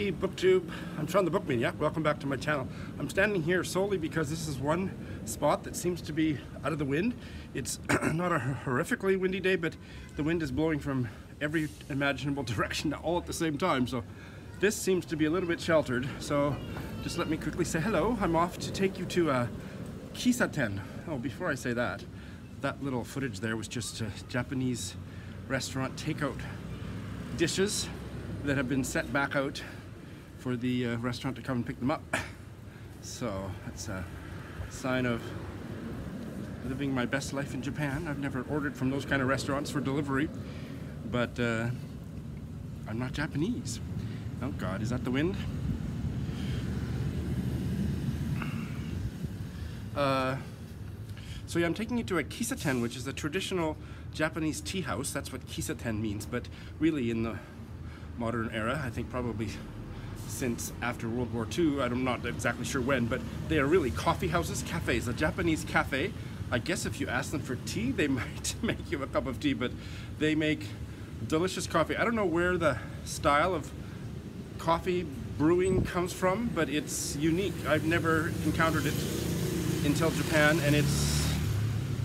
Hey BookTube, I'm Sean the Bookmaniac. Welcome back to my channel. I'm standing here solely because this is one spot that seems to be out of the wind. It's not a horrifically windy day, but the wind is blowing from every imaginable direction all at the same time. So this seems to be a little bit sheltered. So just let me quickly say hello. I'm off to take you to Kisaten. Oh, before I say that, that little footage there was just Japanese restaurant takeout dishes that have been set back out for the restaurant to come and pick them up. So that's a sign of living my best life in Japan. I've never ordered from those kind of restaurants for delivery, but I'm not Japanese. Oh God, is that the wind? So yeah, I'm taking you to a kisaten, which is a traditional Japanese tea house. That's what kisaten means, but really in the modern era, I think probably since after World War II, I'm not exactly sure when, but they are really coffee houses, cafes, a Japanese cafe. I guess if you ask them for tea, they might make you a cup of tea, but they make delicious coffee. I don't know where the style of coffee brewing comes from, but it's unique. I've never encountered it until Japan, and it's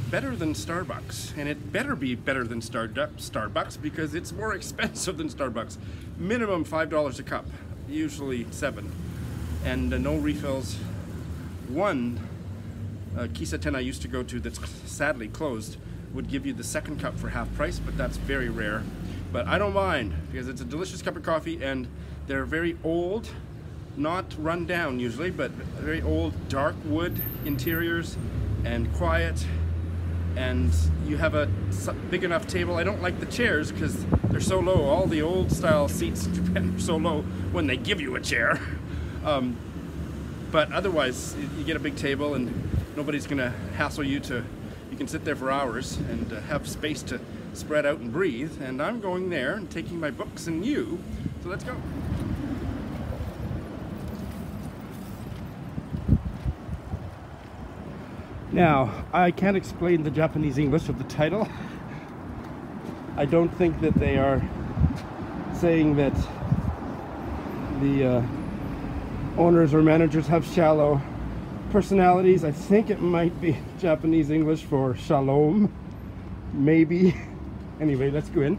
better than Starbucks, and it better be better than Starbucks because it's more expensive than Starbucks. Minimum $5 a cup, usually $7, and no refills. One kisaten I used to go to that's sadly closed would give you the second cup for half price, but that's very rare. But I don't mind because it's a delicious cup of coffee, and they're very old, not run down usually, but very old dark wood interiors and quiet. And you have a big enough table. I don't like the chairs because they're so low. All the old style seats in Japan are so low when they give you a chair. But otherwise, you get a big table and nobody's gonna hassle you to, you can sit there for hours and have space to spread out and breathe. And I'm going there and taking my books and you. So let's go. Now, I can't explain the Japanese English of the title. I don't think that they are saying that the owners or managers have shallow personalities. I think it might be Japanese English for shalom, maybe. Anyway, let's go in.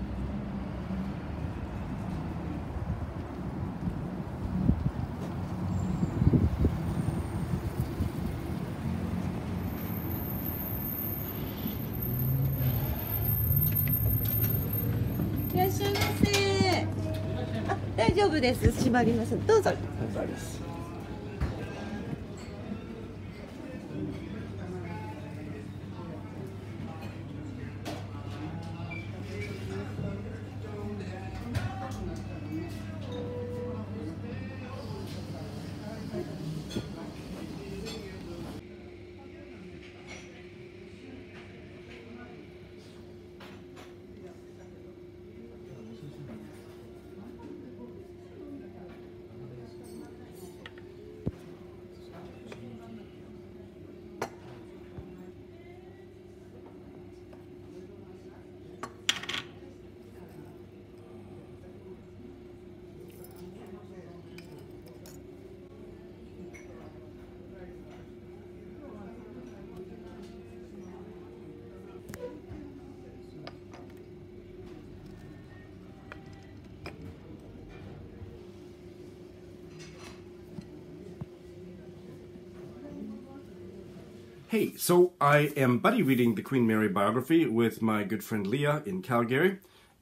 Hey, so I am buddy reading the Queen Mary biography with my good friend Leah in Calgary,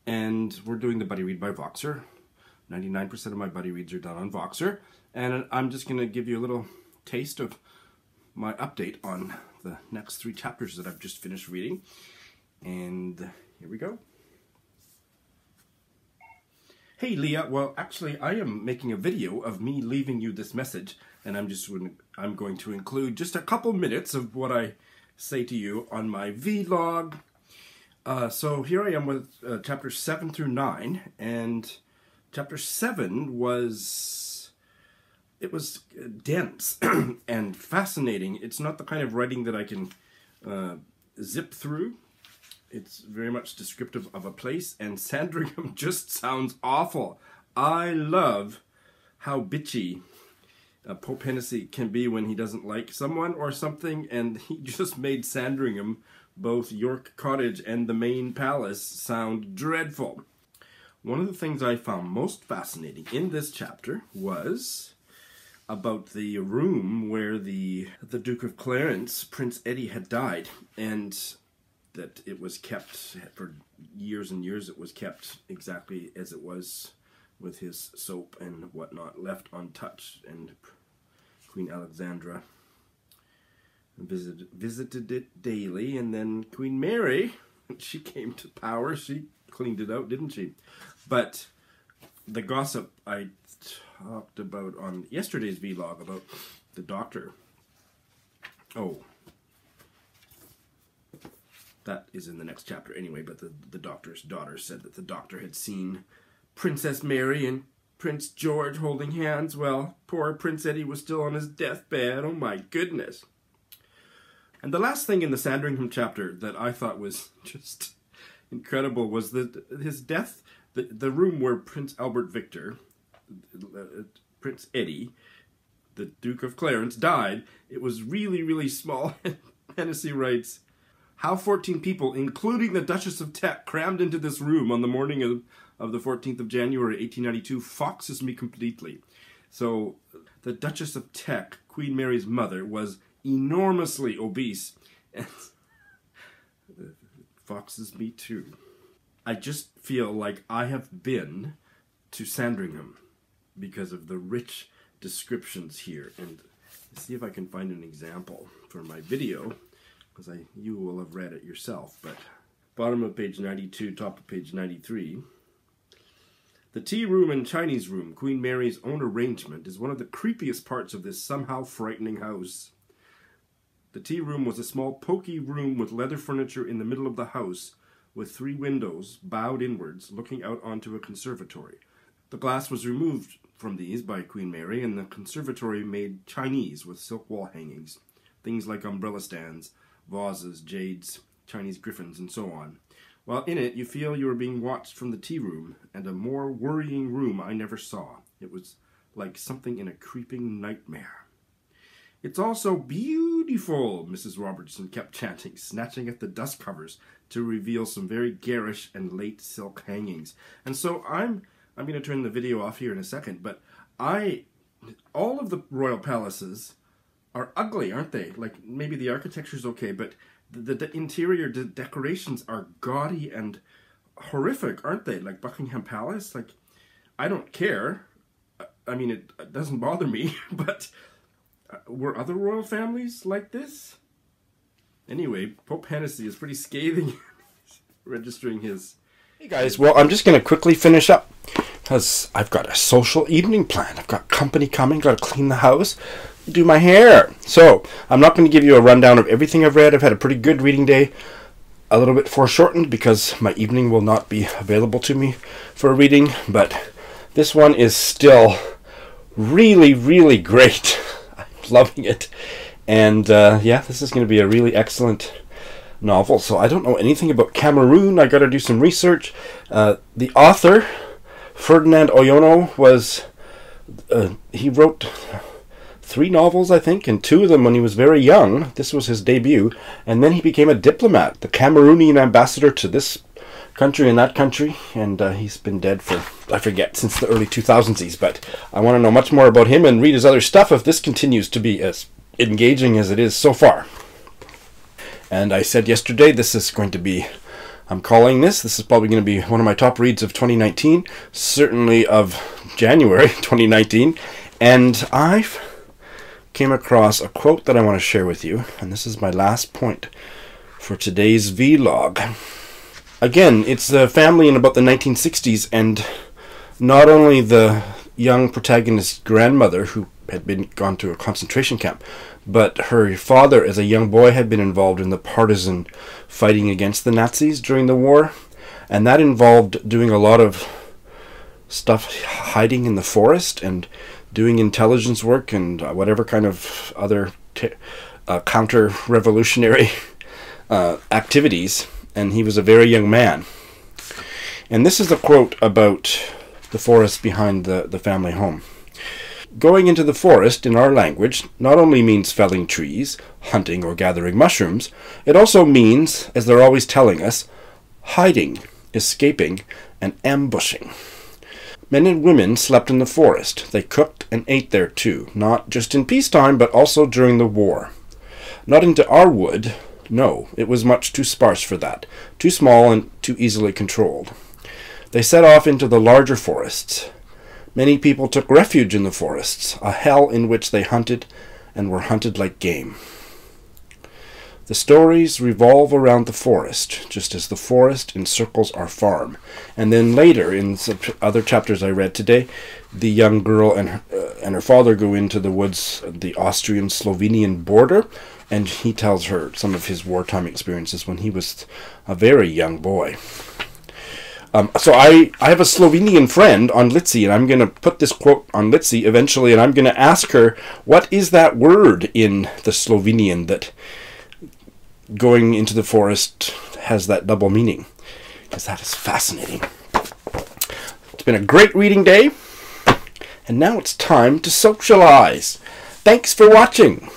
and we're doing the buddy read by Voxer. 99% of my buddy reads are done on Voxer, and I'm just going to give you a little taste of my update on the next 3 chapters that I've just finished reading, and here we go. Hey Leah, well actually I am making a video of me leaving you this message, and I'm going to include just a couple minutes of what I say to you on my vlog. So here I am with chapters 7 through 9, and chapter 7 was dense and fascinating. It's not the kind of writing that I can zip through. It's very much descriptive of a place, and Sandringham just sounds awful. I love how bitchy Pope Hennessy can be when he doesn't like someone or something, and he just made Sandringham, both York Cottage and the main palace, sound dreadful. One of the things I found most fascinating in this chapter was about the room where the Duke of Clarence, Prince Eddie, had died, and that it was kept for years and years. It was kept exactly as it was, with his soap and whatnot left untouched, and Queen Alexandra visited it daily, and then Queen Mary, when she came to power, she cleaned it out, didn't she? But the gossip I talked about on yesterday's vlog about the doctor, oh, that is in the next chapter anyway, but the doctor's daughter said that the doctor had seen Princess Mary and Prince George holding hands. Well, poor Prince Eddie was still on his deathbed. Oh my goodness. And the last thing in the Sandringham chapter that I thought was just incredible was his death. The room where Prince Albert Victor, Prince Eddie, the Duke of Clarence, died, it was really, really small. Hennessy writes, how 14 people, including the Duchess of Teck, crammed into this room on the morning of the 14th of January, 1892, foxes me completely. So the Duchess of Teck, Queen Mary's mother, was enormously obese, and foxes me too. I just feel like I have been to Sandringham because of the rich descriptions here. And let's see if I can find an example for my video, because you will have read it yourself. But bottom of page 92, top of page 93. The tea room and Chinese room, Queen Mary's own arrangement, is one of the creepiest parts of this somehow frightening house. The tea room was a small poky room with leather furniture in the middle of the house, with 3 windows bowed inwards, looking out onto a conservatory. The glass was removed from these by Queen Mary, and the conservatory made Chinese with silk wall hangings, things like umbrella stands, vases, jades, Chinese griffins, and so on. While in it, you feel you are being watched from the tea room, and a more worrying room I never saw. It was like something in a creeping nightmare. It's all so beautiful, Mrs. Robertson kept chanting, snatching at the dust covers to reveal some very garish and late silk hangings. And so I'm going to turn the video off here in a second, but all of the royal palaces are ugly, aren't they? Like, maybe the architecture's okay, but the interior decorations are gaudy and horrific, aren't they? Like Buckingham Palace. Like, I don't care. I mean, it doesn't bother me, but were other royal families like this? Anyway, Pope Hennessy is pretty scathing registering his... Hey guys, well, I'm just going to quickly finish up because I've got a social evening planned. I've got company coming, got to clean the house, do my hair. So, I'm not going to give you a rundown of everything I've read. I've had a pretty good reading day, a little bit foreshortened because my evening will not be available to me for a reading, but this one is still really, really great. I'm loving it. And yeah, this is going to be a really excellent novel. So I don't know anything about Cameroon. I got to do some research. The author, Ferdinand Oyono, was he wrote 3 novels, I think, and 2 of them when he was very young. This was his debut, and then he became a diplomat, the Cameroonian ambassador to this country and that country, and he's been dead for, I forget, since the early 2000s. But I want to know much more about him and read his other stuff if this continues to be as engaging as it is so far. And I said yesterday, this is going to be, I'm calling this is probably going to be one of my top reads of 2019, certainly of January 2019, and I've came across a quote that I want to share with you, and this is my last point for today's vlog. Again, it's a family in about the 1960s, and not only the young protagonist's grandmother, who had gone to a concentration camp, but her father, as a young boy, had been involved in the partisan fighting against the Nazis during the war, and that involved doing a lot of stuff, hiding in the forest and doing intelligence work and whatever kind of other counter-revolutionary activities, and he was a very young man. And this is a quote about the forest behind the family home. Going into the forest in our language not only means felling trees, hunting, or gathering mushrooms, it also means, as they're always telling us, hiding, escaping, and ambushing. Men and women slept in the forest. They cooked and ate there too, not just in peacetime, but also during the war. Not into our wood, no, it was much too sparse for that, too small and too easily controlled. They set off into the larger forests. Many people took refuge in the forests, a hell in which they hunted and were hunted like game. The stories revolve around the forest, just as the forest encircles our farm. And then later, in some other chapters I read today, the young girl and her father go into the woods, the Austrian-Slovenian border, and he tells her some of his wartime experiences when he was a very young boy. So I have a Slovenian friend on Litzy, and I'm going to put this quote on Litzy eventually, and I'm going to ask her, what is that word in the Slovenian that going into the forest has that double meaning? Because that is fascinating. It's been a great reading day, and now it's time to socialize. Thanks for watching.